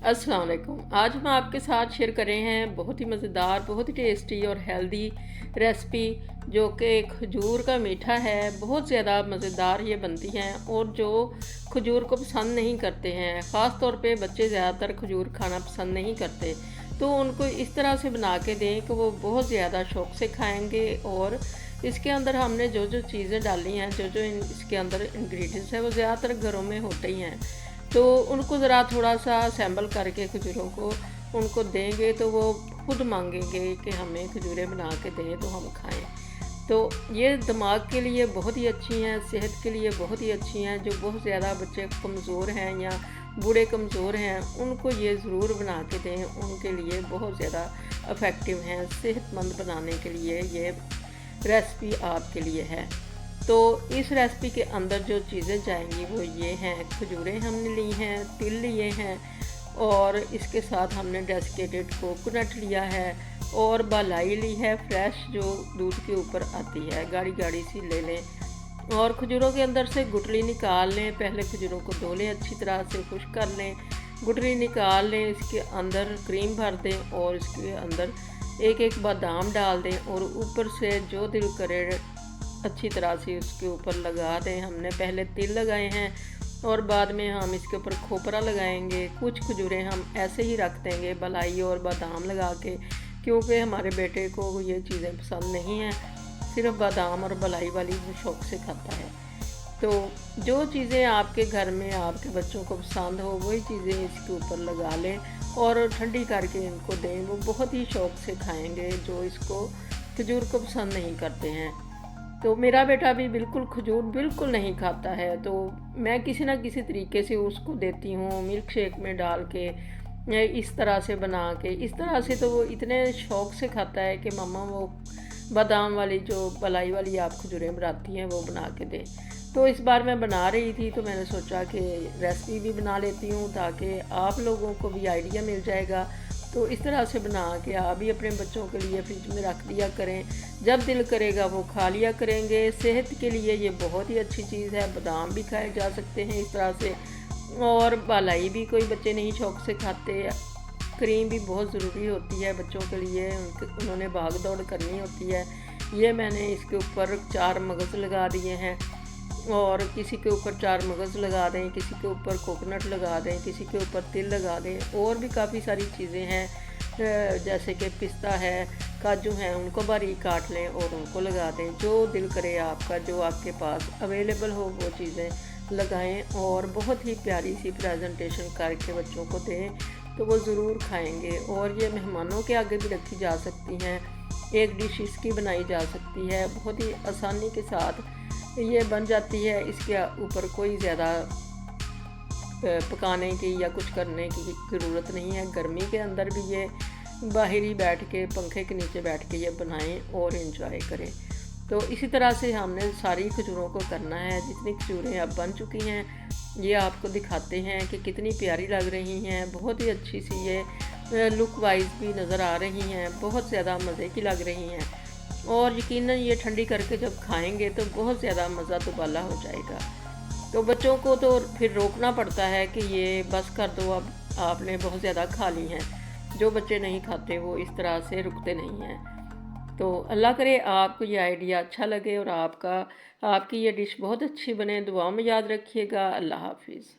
अस्सलाम वालेकुम। आज हम आपके साथ शेयर कर रहे हैं बहुत ही मज़ेदार, बहुत ही टेस्टी और हेल्दी रेसिपी, जो कि खजूर का मीठा है। बहुत ज़्यादा मज़ेदार ये बनती हैं, और जो खजूर को पसंद नहीं करते हैं, ख़ास तौर पे बच्चे ज़्यादातर खजूर खाना पसंद नहीं करते, तो उनको इस तरह से बना के दें कि वो बहुत ज़्यादा शौक़ से खाएँगे। और इसके अंदर हमने जो जो चीज़ें डाली हैं, जो जो इसके अंदर इंग्रेडिएंट्स हैं, वो ज़्यादातर घरों में होते ही हैं। तो उनको ज़रा थोड़ा सा असेंबल करके खजूरों को उनको देंगे, तो वो खुद मांगेंगे कि हमें खजूरें बना के दें तो हम खाएं। तो ये दिमाग के लिए बहुत ही अच्छी हैं, सेहत के लिए बहुत ही अच्छी हैं। जो बहुत ज़्यादा बच्चे कमज़ोर हैं या बूढ़े कमज़ोर हैं, उनको ये ज़रूर बना के दें, उनके लिए बहुत ज़्यादा इफ़ेक्टिव हैं। सेहतमंद बनाने के लिए ये रेसिपी आपके लिए है। तो इस रेसिपी के अंदर जो चीज़ें जाएंगी वो ये हैं: खजूरें हमने ली हैं, तिल लिए हैं, और इसके साथ हमने डेसिकेटेड कोकोनट लिया है, और बालाई ली है फ्रेश, जो दूध के ऊपर आती है, गाढ़ी गाढ़ी सी ले लें। और खजूरों के अंदर से गुठली निकाल लें। पहले खजूरों को धो लें, अच्छी तरह से खुश्क कर लें, गुठली निकाल लें, इसके अंदर क्रीम भर दें और इसके अंदर एक एक बादाम डाल दें, और ऊपर से जो दिल करे अच्छी तरह से उसके ऊपर लगा दें। हमने पहले तिल लगाए हैं और बाद में हम इसके ऊपर खोपरा लगाएंगे। कुछ खजूरें हम ऐसे ही रख देंगे बलाई और बादाम लगा के, क्योंकि हमारे बेटे को ये चीज़ें पसंद नहीं हैं, सिर्फ बादाम और बलाई वाली वो शौक़ से खाता है। तो जो चीज़ें आपके घर में आपके बच्चों को पसंद हो, वही चीज़ें इसके ऊपर लगा लें और ठंडी करके इनको दें। वो बहुत ही शौक़ से खाएंगे, जो इसको खजूर को पसंद नहीं करते हैं। तो मेरा बेटा भी बिल्कुल खजूर बिल्कुल नहीं खाता है, तो मैं किसी ना किसी तरीके से उसको देती हूँ, मिल्क शेक में डाल के या इस तरह से बना के। इस तरह से तो वो इतने शौक़ से खाता है कि मम्मा वो बादाम वाली जो बलाई वाली आप खजूरें बनाती हैं वो बना के दें। तो इस बार मैं बना रही थी, तो मैंने सोचा कि रेसिपी भी बना लेती हूँ, ताकि आप लोगों को भी आइडिया मिल जाएगा। तो इस तरह से बना के आप भी अपने बच्चों के लिए फ्रिज में रख दिया करें, जब दिल करेगा वो खा लिया करेंगे। सेहत के लिए ये बहुत ही अच्छी चीज़ है। बादाम भी खाए जा सकते हैं इस तरह से, और बालाई भी कोई बच्चे नहीं शौक़ से खाते। क्रीम भी बहुत ज़रूरी होती है बच्चों के लिए, उन्होंने भाग दौड़ करनी होती है। ये मैंने इसके ऊपर 4 मगज़ लगा दिए हैं, और किसी के ऊपर 4 मगज़ लगा दें, किसी के ऊपर कोकोनट लगा दें, किसी के ऊपर तिल लगा दें, और भी काफ़ी सारी चीज़ें हैं, जैसे कि पिस्ता है, काजू हैं, उनको बारीक काट लें और उनको लगा दें। जो दिल करे आपका, जो आपके पास अवेलेबल हो वो चीज़ें लगाएं, और बहुत ही प्यारी सी प्रेजेंटेशन करके बच्चों को दें, तो वो ज़रूर खाएंगे। और ये मेहमानों के आगे भी रखी जा सकती हैं, एक डिश इसकी बनाई जा सकती है, बहुत ही आसानी के साथ ये बन जाती है। इसके ऊपर कोई ज़्यादा पकाने की या कुछ करने की ज़रूरत नहीं है। गर्मी के अंदर भी ये बाहर ही बैठ के, पंखे के नीचे बैठ के ये बनाएं और इन्जॉय करें। तो इसी तरह से हमने सारी खजूरों को करना है। जितनी खजूरें अब बन चुकी हैं, ये आपको दिखाते हैं कि कितनी प्यारी लग रही हैं। बहुत ही अच्छी सी ये लुक वाइज भी नज़र आ रही हैं, बहुत ज़्यादा मज़े की लग रही हैं, और यकीनन ये ठंडी करके जब खाएंगे तो बहुत ज़्यादा मज़ा दुबाला हो जाएगा। तो बच्चों को तो फिर रोकना पड़ता है कि ये बस कर दो, अब आपने बहुत ज़्यादा खा ली हैं। जो बच्चे नहीं खाते वो इस तरह से रुकते नहीं हैं। तो अल्लाह करे आपको ये आइडिया अच्छा लगे और आपकी ये डिश बहुत अच्छी बने। दुआओं में याद रखिएगा। अल्लाह हाफिज़।